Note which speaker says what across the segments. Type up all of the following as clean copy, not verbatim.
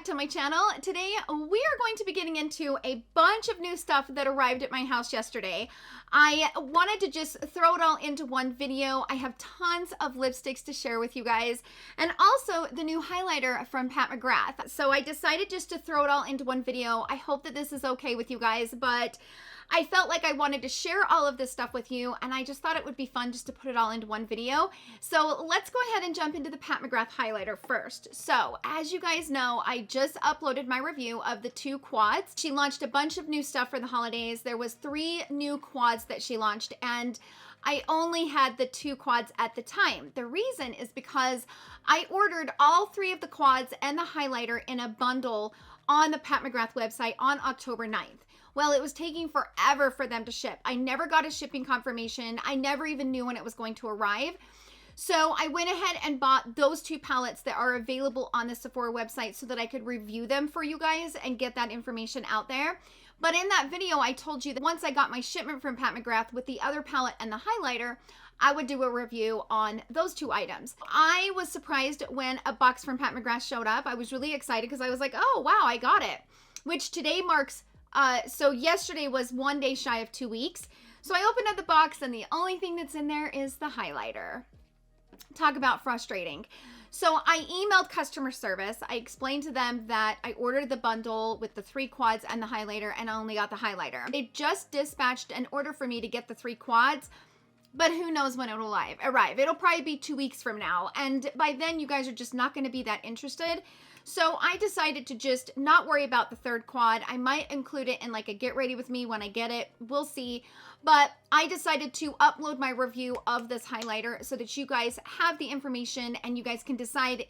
Speaker 1: to my channel. Today we are going to be getting into a bunch of new stuff that arrived at my house yesterday. I wanted to just throw it all into one video. I have tons of lipsticks to share with you guys, and also the new highlighter from Pat McGrath. So I decided just to throw it all into one video. I hope that this is okay with you guys, but I felt like I wanted to share all of this stuff with you, and I just thought it would be fun just to put it all into one video. So let's go ahead and jump into the Pat McGrath highlighter first. So as you guys know, I just uploaded my review of the 2 quads. She launched a bunch of new stuff for the holidays. There was 3 new quads that she launched, and I only had the 2 quads at the time. The reason is because I ordered all 3 of the quads and the highlighter in a bundle on the Pat McGrath website on October 9th. Well, it was taking forever for them to ship. I never got a shipping confirmation. I never even knew when it was going to arrive. So I went ahead and bought those 2 palettes that are available on the Sephora website so that I could review them for you guys and get that information out there. But in that video, I told you that once I got my shipment from Pat McGrath with the other palette and the highlighter, I would do a review on those 2 items. I was surprised when a box from Pat McGrath showed up. I was really excited because I was like, oh, wow, I got it. Which today marks, so yesterday was 1 day shy of 2 weeks. So I opened up the box and the only thing that's in there is the highlighter. Talk about frustrating. So I emailed customer service. I explained to them that I ordered the bundle with the 3 quads and the highlighter, and I only got the highlighter. They just dispatched an order for me to get the 3 quads, but who knows when it'll arrive. It'll probably be 2 weeks from now, and by then you guys are just not going to be that interested. So I decided to just not worry about the 3rd quad. I might include it in like a get ready with me when I get it. We'll see. But I decided to upload my review of this highlighter so that you guys have the information and you guys can decide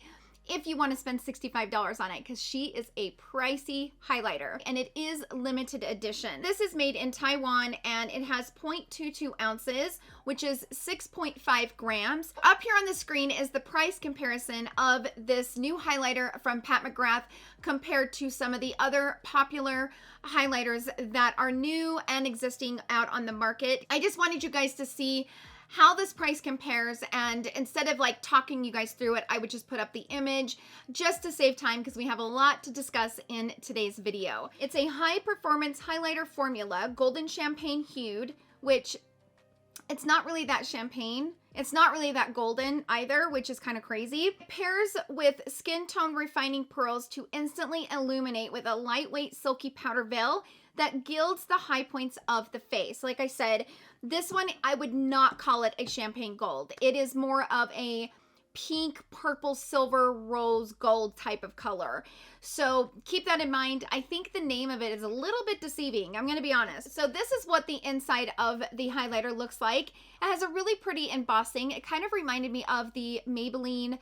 Speaker 1: if you want to spend $65 on it, because she is a pricey highlighter and it is limited edition. This is made in Taiwan and it has 0.22 ounces, which is 6.5 grams. Up here on the screen is the price comparison of this new highlighter from Pat McGrath compared to some of the other popular highlighters that are new and existing out on the market. I just wanted you guys to see how this price compares, and instead of like talking you guys through it, I would just put up the image just to save time because we have a lot to discuss in today's video. It's a high performance highlighter formula, golden champagne hued, which it's not really that champagne. It's not really that golden either, which is kind of crazy. It pairs with skin tone refining pearls to instantly illuminate with a lightweight silky powder veil that gilds the high points of the face. Like I said, this one, I would not call it a champagne gold. It is more of a pink, purple, silver, rose, gold type of color. So keep that in mind. I think the name of it is a little bit deceiving, I'm gonna be honest. So this is what the inside of the highlighter looks like. It has a really pretty embossing. It kind of reminded me of the Maybelline,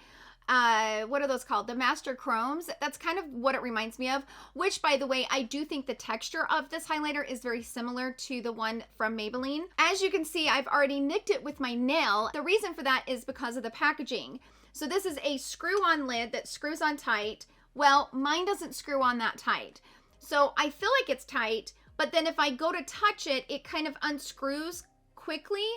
Speaker 1: what are those called? The Master Chromes. That's kind of what it reminds me of, which by the way, I do think the texture of this highlighter is very similar to the one from Maybelline. As you can see, I've already nicked it with my nail. The reason for that is because of the packaging. So this is a screw-on lid that screws on tight. Well, mine doesn't screw on that tight. So I feel like it's tight, but then if I go to touch it, it kind of unscrews quickly.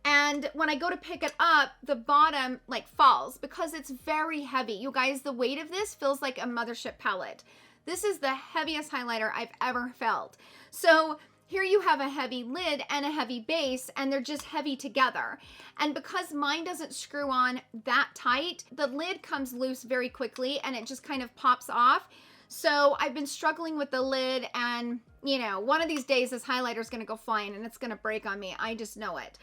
Speaker 1: And when I go to pick it up, the bottom like falls because it's very heavy. You guys, the weight of this feels like a mothership palette. This is the heaviest highlighter I've ever felt. So here you have a heavy lid and a heavy base, and they're just heavy together. And because mine doesn't screw on that tight, the lid comes loose very quickly and it just kind of pops off. So I've been struggling with the lid, and you know, one of these days this highlighter is going to go flying and it's going to break on me. I just know it.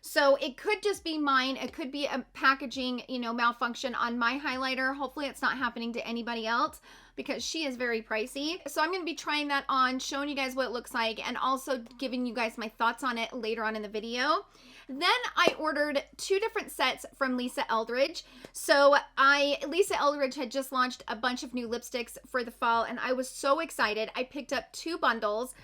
Speaker 1: So it could just be mine. It could be a packaging, you know, malfunction on my highlighter. Hopefully it's not happening to anybody else because she is very pricey. So I'm going to be trying that on, showing you guys what it looks like, and also giving you guys my thoughts on it later on in the video. Then I ordered 2 different sets from Lisa Eldridge. So Lisa Eldridge had just launched a bunch of new lipsticks for the fall, and I was so excited. I picked up 2 bundles.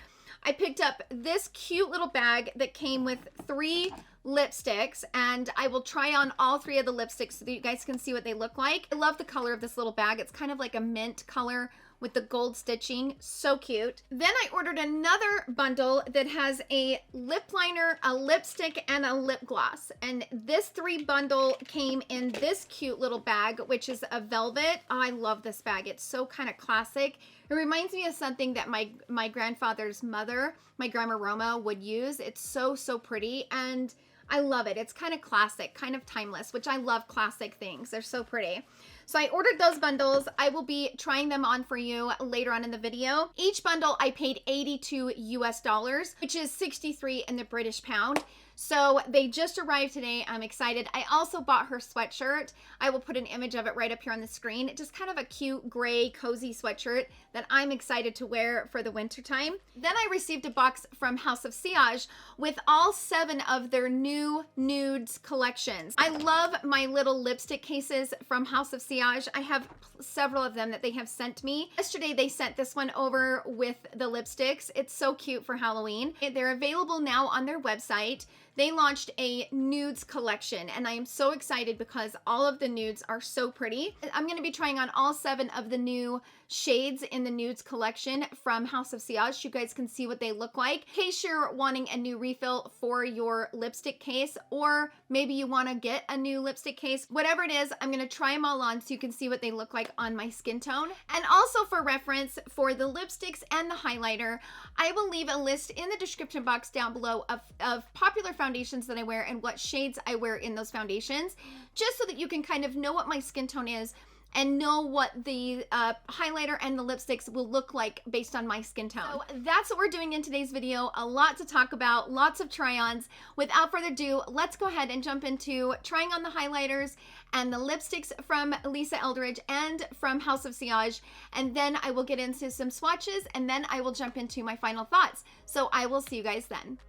Speaker 1: I picked up this cute little bag that came with 3 lipsticks, and I will try on all 3 of the lipsticks so that you guys can see what they look like. I love the color of this little bag. It's kind of like a mint color with the gold stitching. So cute. Then I ordered another bundle that has a lip liner, a lipstick, and a lip gloss. And this 3 bundle came in this cute little bag, which is a velvet. Oh, I love this bag. It's so kind of classic. It reminds me of something that my grandfather's mother, my Grandma Roma, would use. It's so, so pretty, and I love it. It's kind of classic, kind of timeless, which I love classic things. They're so pretty. So I ordered those bundles. I will be trying them on for you later on in the video. Each bundle I paid 82 US dollars, which is 63 in the British pound. So they just arrived today. I'm excited. I also bought her sweatshirt. I will put an image of it right up here on the screen. Just kind of a cute gray cozy sweatshirt that I'm excited to wear for the winter time. Then I received a box from House of Sillage with all 7 of their new nudes collections. I love my little lipstick cases from House of Sillage. I have several of them that they have sent me. Yesterday they sent this one over with the lipsticks. It's so cute for Halloween. They're available now on their website. They launched a nudes collection, and I am so excited because all of the nudes are so pretty. I'm going to be trying on all 7 of the new shades in the nudes collection from House of Sillage. You guys can see what they look like. In case you're wanting a new refill for your lipstick case, or maybe you want to get a new lipstick case, whatever it is, I'm going to try them all on so you can see what they look like on my skin tone. And also for reference, for the lipsticks and the highlighter, I will leave a list in the description box down below of popular foundations that I wear and what shades I wear in those foundations, just so that you can kind of know what my skin tone is and know what the highlighter and the lipsticks will look like based on my skin tone. So that's what we're doing in today's video. A lot to talk about, lots of try-ons. Without further ado, let's go ahead and jump into trying on the highlighters and the lipsticks from Lisa Eldridge and from House of Sillage, and then I will get into some swatches, and then I will jump into my final thoughts. So I will see you guys then.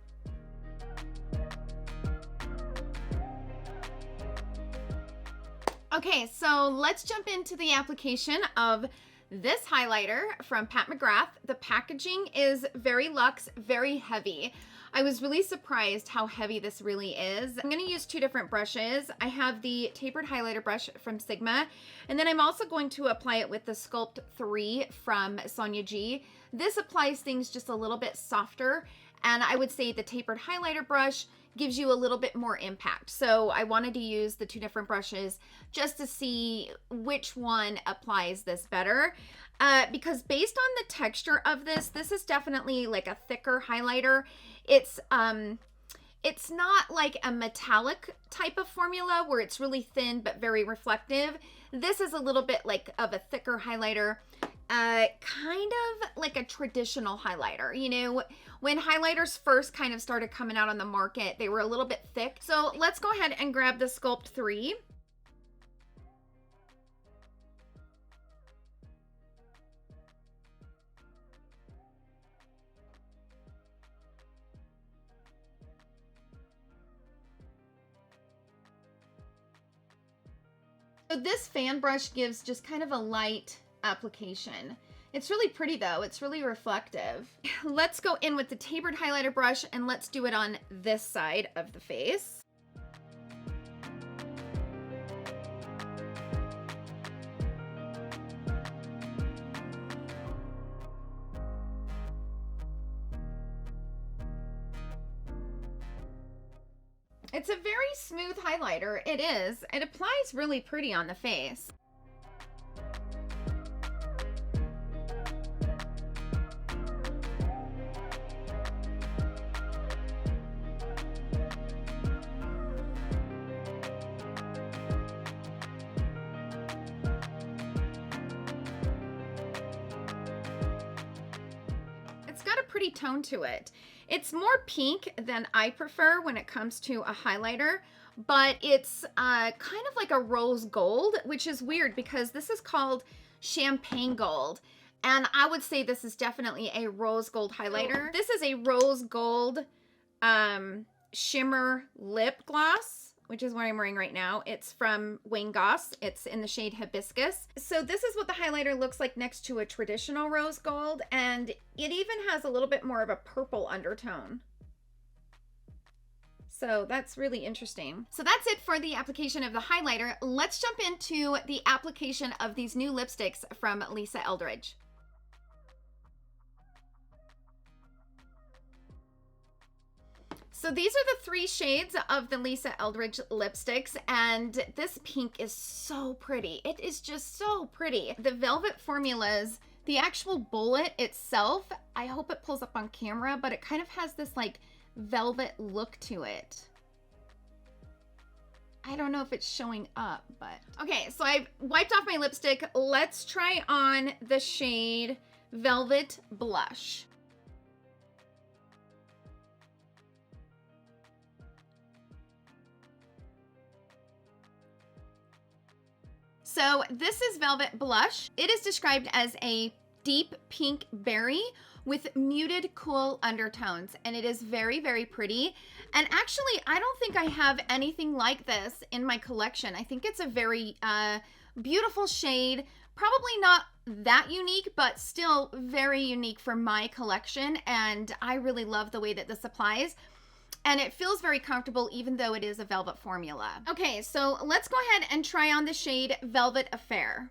Speaker 1: Okay, so let's jump into the application of this highlighter from Pat McGrath. The packaging is very luxe, very heavy. I was really surprised how heavy this really is. I'm going to use 2 different brushes. I have the tapered highlighter brush from Sigma, and then I'm also going to apply it with the Sculpt 3 from Sonia G. This applies things just a little bit softer, and I would say the tapered highlighter brush gives you a little bit more impact. So I wanted to use the 2 different brushes just to see which one applies this better. Because based on the texture of this is definitely like a thicker highlighter. It's not like a metallic type of formula where it's really thin but very reflective. This is a little bit like of a thicker highlighter. Kind of like a traditional highlighter. You know, when highlighters first kind of started coming out on the market, they were a little bit thick. So let's go ahead and grab the Sculpt 3. So this fan brush gives just kind of a light application. It's really pretty though. It's really reflective. Let's go in with the tapered highlighter brush and let's do it on this side of the face. It's a very smooth highlighter. It is. It applies really pretty on the face. It's got a pretty tone to it. It's more pink than I prefer when it comes to a highlighter, but it's kind of like a rose gold, which is weird because this is called champagne gold. And I would say this is definitely a rose gold highlighter. This is a rose gold shimmer lip gloss, which is what I'm wearing right now. It's from Wayne Goss. It's in the shade Hibiscus. So this is what the highlighter looks like next to a traditional rose gold, and it even has a little bit more of a purple undertone. So that's really interesting. So that's it for the application of the highlighter. Let's jump into the application of these new lipsticks from Lisa Eldridge. So these are the 3 shades of the Lisa Eldridge lipsticks, and this pink is so pretty. It is just so pretty. The velvet formulas, the actual bullet itself, I hope it pulls up on camera, but it kind of has this like velvet look to it. I don't know if it's showing up, but okay, so I've wiped off my lipstick. Let's try on the shade Velvet Blush. So this is Velvet Blush. It is described as a deep pink berry with muted cool undertones, and it is very, very pretty. And actually, I don't think I have anything like this in my collection. I think it's a very beautiful shade. Probably not that unique, but still very unique for my collection, and I really love the way that this applies. And it feels very comfortable even though it is a velvet formula. Okay, so let's go ahead and try on the shade Velvet Affair.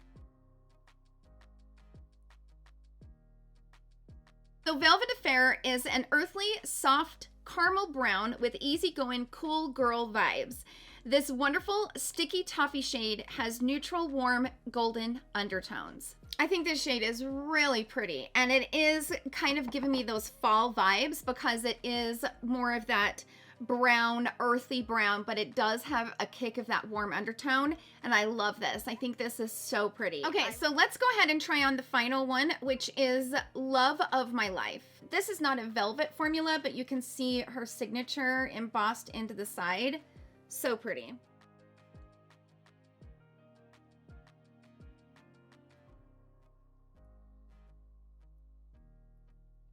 Speaker 1: So Velvet Affair is an earthly, soft caramel brown with easygoing, cool girl vibes. This wonderful sticky toffee shade has neutral, warm, golden undertones. I think this shade is really pretty, and it is kind of giving me those fall vibes because it is more of that brown, earthy brown, but it does have a kick of that warm undertone, and I love this. I think this is so pretty. Okay, so let's go ahead and try on the final one, which is Love of My Life. This is not a velvet formula, but you can see her signature embossed into the side. So pretty.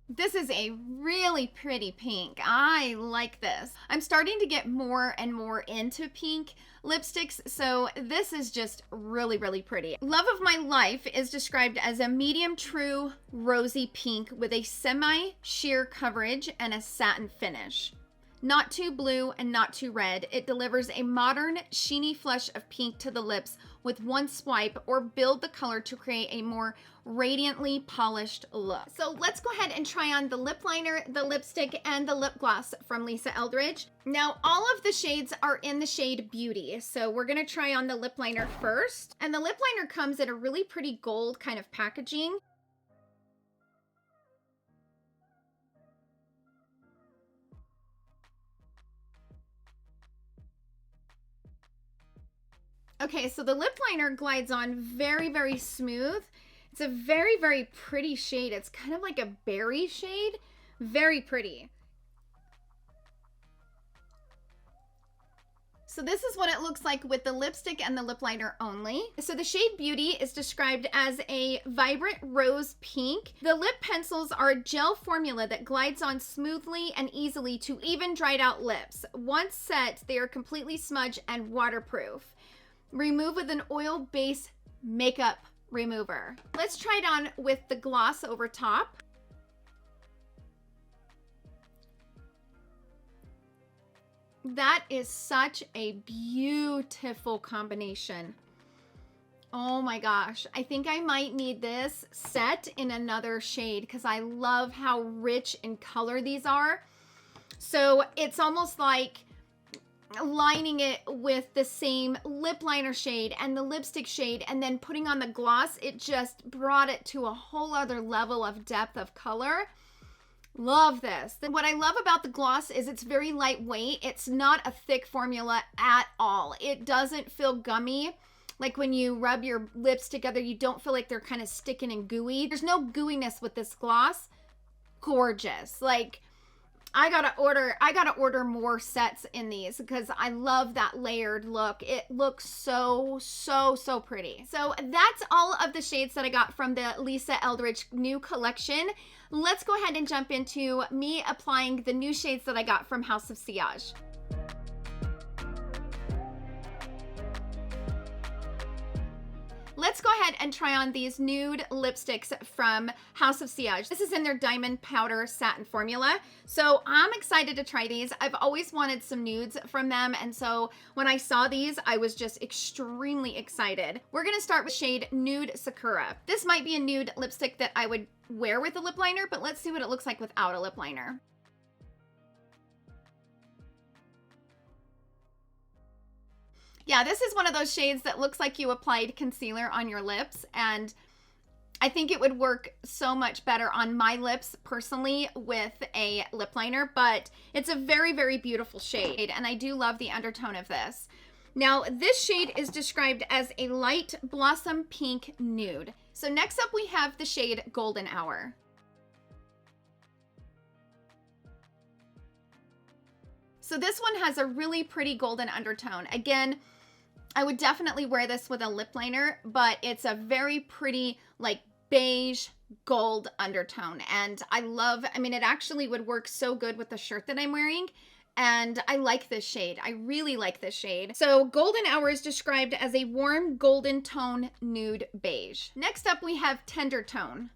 Speaker 1: This is a really pretty pink. I like this. I'm starting to get more and more into pink lipsticks, so this is just really, really pretty. Love of My Life is described as a medium true rosy pink with a semi-sheer coverage and a satin finish. Not too blue and not too red. It delivers a modern, sheeny flush of pink to the lips with one swipe, or build the color to create a more radiantly polished look. So let's go ahead and try on the lip liner, the lipstick, and the lip gloss from Lisa Eldridge. Now, all of the shades are in the shade Beauty. So we're gonna try on the lip liner first. And the lip liner comes in a really pretty gold kind of packaging. Okay, so the lip liner glides on very, very smooth. It's a very, very pretty shade. It's kind of like a berry shade. Very pretty. So this is what it looks like with the lipstick and the lip liner only. So the shade Beauty is described as a vibrant rose pink. The lip pencils are a gel formula that glides on smoothly and easily to even dried out lips. Once set, they are completely smudge and waterproof. Remove with an oil-based makeup remover. Let's try it on with the gloss over top. That is such a beautiful combination. Oh my gosh. I think I might need this set in another shade because I love how rich in color these are. So it's almost like lining it with the same lip liner shade and the lipstick shade, and then putting on the gloss, it just brought it to a whole other level of depth of color. Love this. Then what I love about the gloss is it's very lightweight. It's not a thick formula at all. It doesn't feel gummy. Like when you rub your lips together, you don't feel like they're kind of sticking and gooey. There's no gooiness with this gloss. Gorgeous. Like, I gotta order more sets in these because I love that layered look. It looks so, so, so pretty. So that's all of the shades that I got from the Lisa Eldridge new collection. Let's go ahead and jump into me applying the new shades that I got from House of Sillage. Let's go ahead and try on these nude lipsticks from House of Sillage. This is in their Diamond Powder Satin formula. So I'm excited to try these. I've always wanted some nudes from them, and so when I saw these, I was just extremely excited. We're gonna start with shade Nude Sakura. This might be a nude lipstick that I would wear with a lip liner, but let's see what it looks like without a lip liner. Yeah, this is one of those shades that looks like you applied concealer on your lips, and I think it would work so much better on my lips personally with a lip liner, but it's a very, very beautiful shade, and I do love the undertone of this. Now, this shade is described as a light blossom pink nude. So next up we have the shade Golden Hour. So this one has a really pretty golden undertone. Again, I would definitely wear this with a lip liner, but it's a very pretty, like, beige gold undertone. And I mean, it actually would work so good with the shirt that I'm wearing. And I like this shade. I really like this shade. So Golden Hour is described as a warm golden tone nude beige. Next up, we have Tender Tone.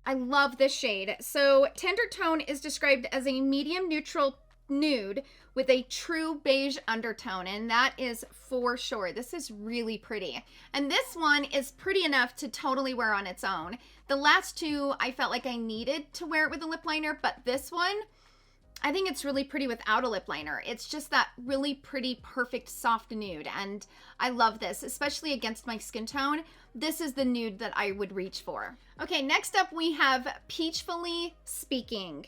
Speaker 1: I love this shade. So Tender Tone is described as a medium neutral nude with a true beige undertone, and that is for sure. This is really pretty. And this one is pretty enough to totally wear on its own. The last two, I felt like I needed to wear it with a lip liner, but this one, I think it's really pretty without a lip liner. It's just that really pretty, perfect, soft nude, and I love this, especially against my skin tone. This is the nude that I would reach for. Okay, next up we have Peachfully Speaking.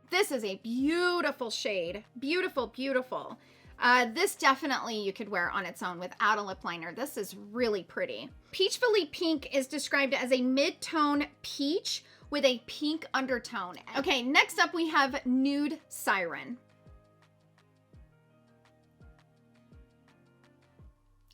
Speaker 1: This is a beautiful shade. Beautiful, beautiful. This definitely you could wear on its own without a lip liner. This is really pretty. Peachfully Pink is described as a mid-tone peach with a pink undertone. Okay, next up we have Nude Siren.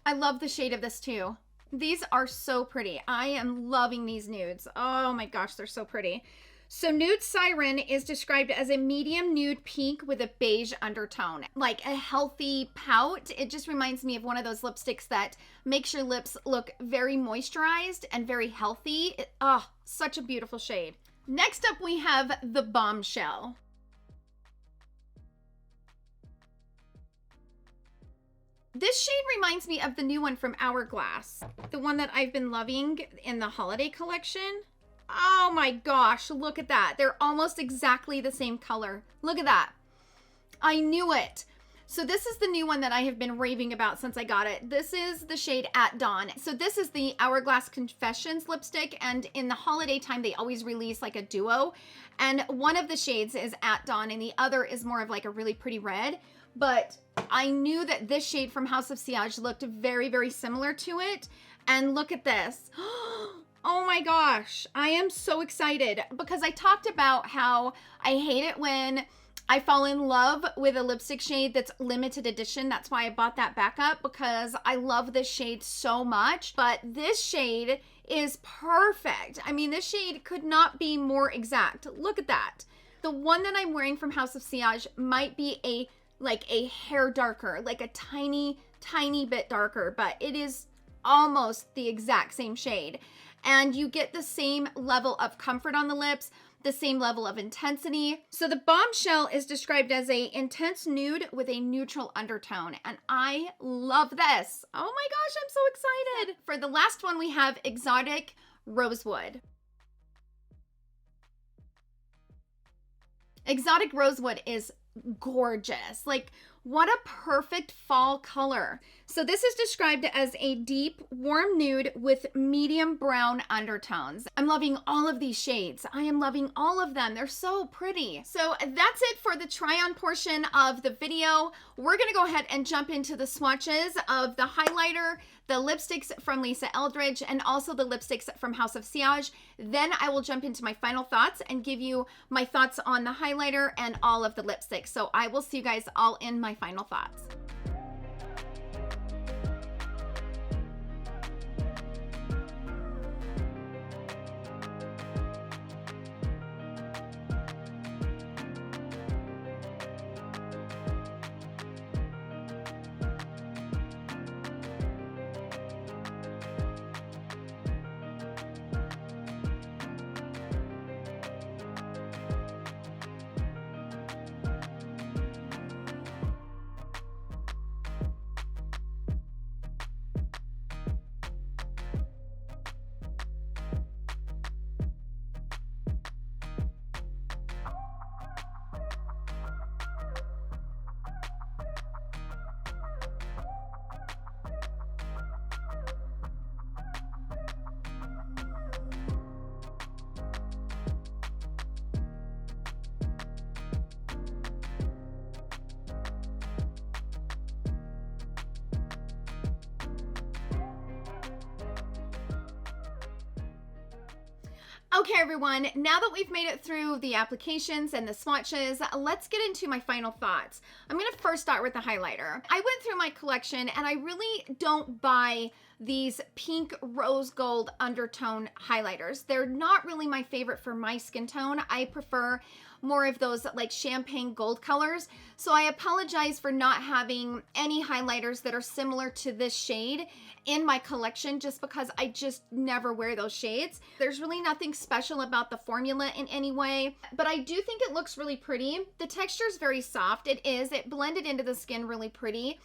Speaker 1: I love the shade of this too. These are so pretty. I am loving these nudes. Oh my gosh, they're so pretty. So Nude Siren is described as a medium nude pink with a beige undertone, like a healthy pout. It just reminds me of one of those lipsticks that makes your lips look very moisturized and very healthy. Oh, such a beautiful shade. Next up, we have the Bombshell. This shade reminds me of the new one from Hourglass, the one that I've been loving in the holiday collection. Oh my gosh, look at that. They're almost exactly the same color. Look at that. I knew it. So this is the new one that I have been raving about since I got it. This is the shade At Dawn. So this is the Hourglass Confessions lipstick, and in the holiday time, they always release like a duo. And one of the shades is At Dawn, and the other is more of like a really pretty red. But I knew that this shade from House of Sillage looked very, very similar to it. And look at this. Oh my gosh, I am so excited because I talked about how I hate it when I fall in love with a lipstick shade that's limited edition. That's why I bought that backup, because I love this shade so much. But this shade is perfect. I mean, this shade could not be more exact. Look at that. The one that I'm wearing from House of Sillage might be a hair darker, like a tiny, tiny bit darker, but it is almost the exact same shade. And you get the same level of comfort on the lips, the same level of intensity. So the Bombshell is described as a intense nude with a neutral undertone, and I love this. Oh my gosh, I'm so excited. For the last one, we have Exotic Rosewood. Exotic Rosewood is gorgeous. Like, what a perfect fall color. So this is described as a deep, warm nude with medium brown undertones. I'm loving all of these shades. I am loving all of them. They're so pretty. So that's it for the try-on portion of the video. We're gonna go ahead and jump into the swatches of the highlighter, the lipsticks from Lisa Eldridge, and also the lipsticks from House of Sillage. Then I will jump into my final thoughts and give you my thoughts on the highlighter and all of the lipsticks. So I will see you guys all in my final thoughts. Okay, everyone, now that we've made it through the applications and the swatches, let's get into my final thoughts. I'm going to first start with the highlighter. I went through my collection and I really don't buy these pink rose gold undertone highlighters. They're not really my favorite for my skin tone. I prefer more of those like champagne gold colors. So I apologize for not having any highlighters that are similar to this shade in my collection, just because I just never wear those shades. There's really nothing special about the formula in any way, but I do think it looks really pretty. The texture is very soft. It blended into the skin really pretty.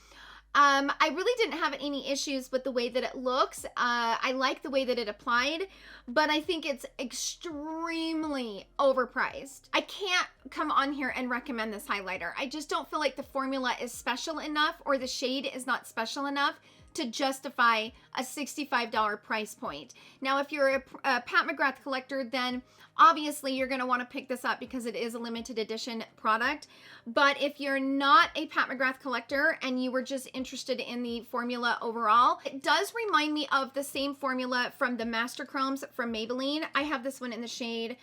Speaker 1: I really didn't have any issues with the way that it looks. I like the way that it applied, but I think it's extremely overpriced. I can't come on here and recommend this highlighter. I just don't feel like the formula is special enough, or the shade is not special enough to justify a $65 price point. Now, if you're a Pat McGrath collector, then obviously you're going to want to pick this up because it is a limited edition product. But if you're not a Pat McGrath collector and you were just interested in the formula overall, it does remind me of the same formula from the Master Chromes from Maybelline. I have this one in the shade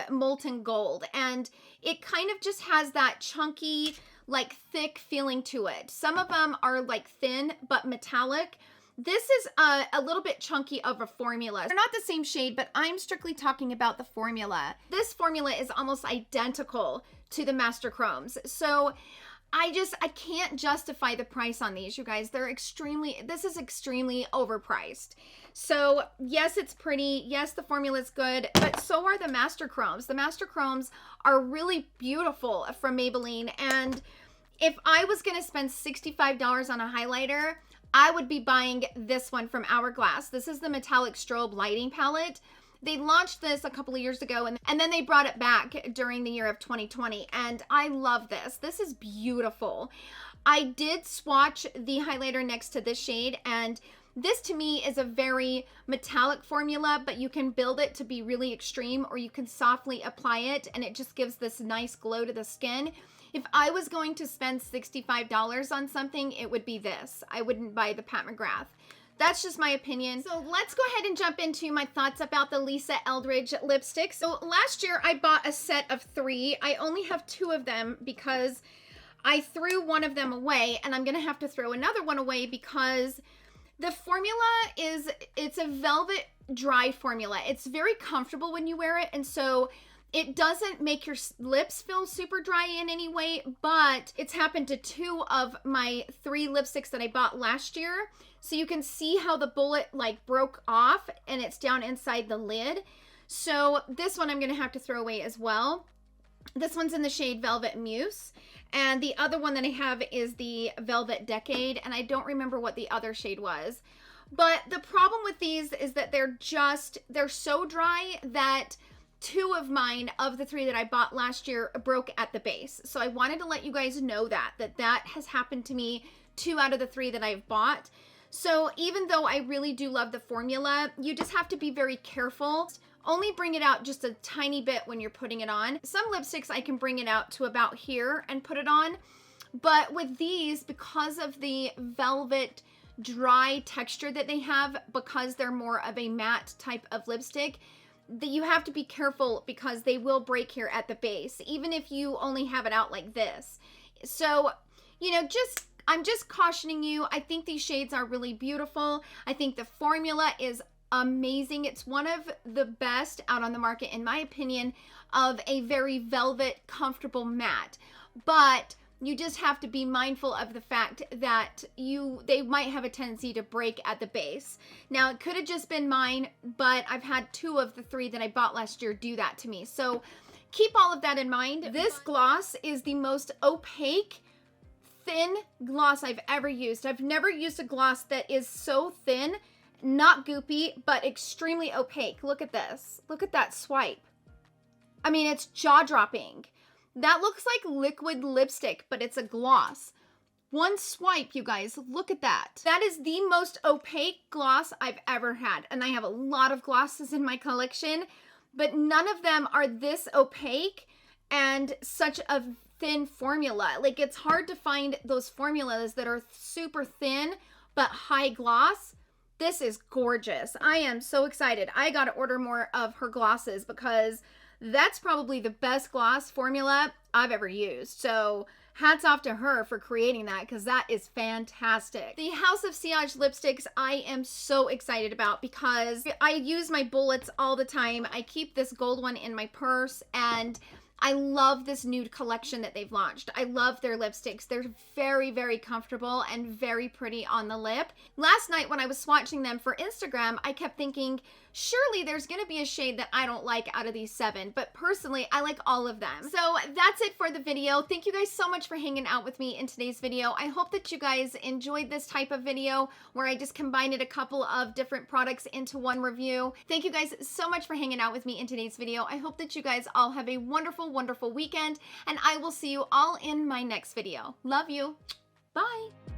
Speaker 1: Molten Gold, and it kind of just has that chunky, like thick feeling to it. Some of them are like thin but metallic. This is a little bit chunky of a formula. They're not the same shade, but I'm strictly talking about the formula. This formula is almost identical to the Master Chromes. So I can't justify the price on these, you guys. This is extremely overpriced. So yes, it's pretty. Yes, the formula is good, but so are the Master Chromes. The Master Chromes are really beautiful from Maybelline. And if I was going to spend $65 on a highlighter, I would be buying this one from Hourglass. This is the Metallic Strobe Lighting Palette. They launched this a couple of years ago, and then they brought it back during the year of 2020, and I love this. This is beautiful. I did swatch the highlighter next to this shade, and this to me is a very metallic formula, but you can build it to be really extreme, or you can softly apply it, and it just gives this nice glow to the skin. If I was going to spend $65 on something, it would be this. I wouldn't buy the Pat McGrath. That's just my opinion. So let's go ahead and jump into my thoughts about the Lisa Eldridge lipstick. So last year I bought a set of 3. I only have 2 of them because I threw one of them away, and I'm gonna have to throw another one away because the formula it's a velvet dry formula. It's very comfortable when you wear it, and so it doesn't make your lips feel super dry in any way, but it's happened to 2 of my 3 lipsticks that I bought last year. So you can see how the bullet like broke off and it's down inside the lid. So this one I'm gonna have to throw away as well. This one's in the shade Velvet Muse. And the other one that I have is the Velvet Decade, and I don't remember what the other shade was. But the problem with these is that they're so dry that 2 of mine, of the 3 that I bought last year, broke at the base. So I wanted to let you guys know that has happened to me 2 out of the 3 that I've bought. So even though I really do love the formula, you just have to be very careful. Only bring it out just a tiny bit when you're putting it on. Some lipsticks I can bring it out to about here and put it on. But with these, because of the velvet dry texture that they have, because they're more of a matte type of lipstick, that you have to be careful because they will break here at the base, even if you only have it out like this. So, you know, I'm just cautioning you. I think these shades are really beautiful. I think the formula is amazing. It's one of the best out on the market, in my opinion, of a very velvet, comfortable matte. But you just have to be mindful of the fact that they might have a tendency to break at the base. Now, it could have just been mine, but I've had 2 of the 3 that I bought last year do that to me. So keep all of that in mind. This gloss is the most opaque, thin gloss I've ever used. I've never used a gloss that is so thin, not goopy, but extremely opaque. Look at this. Look at that swipe. I mean, it's jaw-dropping. That looks like liquid lipstick, but it's a gloss. One swipe, you guys, look at that. That is the most opaque gloss I've ever had. And I have a lot of glosses in my collection, but none of them are this opaque and such a thin formula. Like, it's hard to find those formulas that are super thin but high gloss. This is gorgeous. I am so excited. I got to order more of her glosses because that's probably the best gloss formula I've ever used. So hats off to her for creating that because that is fantastic. The House of Sillage lipsticks I am so excited about because I use my bullets all the time. I keep this gold one in my purse, and I love this nude collection that they've launched. I love their lipsticks. They're very, very comfortable and very pretty on the lip. Last night when I was swatching them for Instagram, I kept thinking, surely there's gonna be a shade that I don't like out of these 7, but personally, I like all of them. So that's it for the video. Thank you guys so much for hanging out with me in today's video. I hope that you guys enjoyed this type of video where I just combined a couple of different products into one review. Thank you guys so much for hanging out with me in today's video. I hope that you guys all have a wonderful, wonderful weekend, and I will see you all in my next video. Love you. Bye.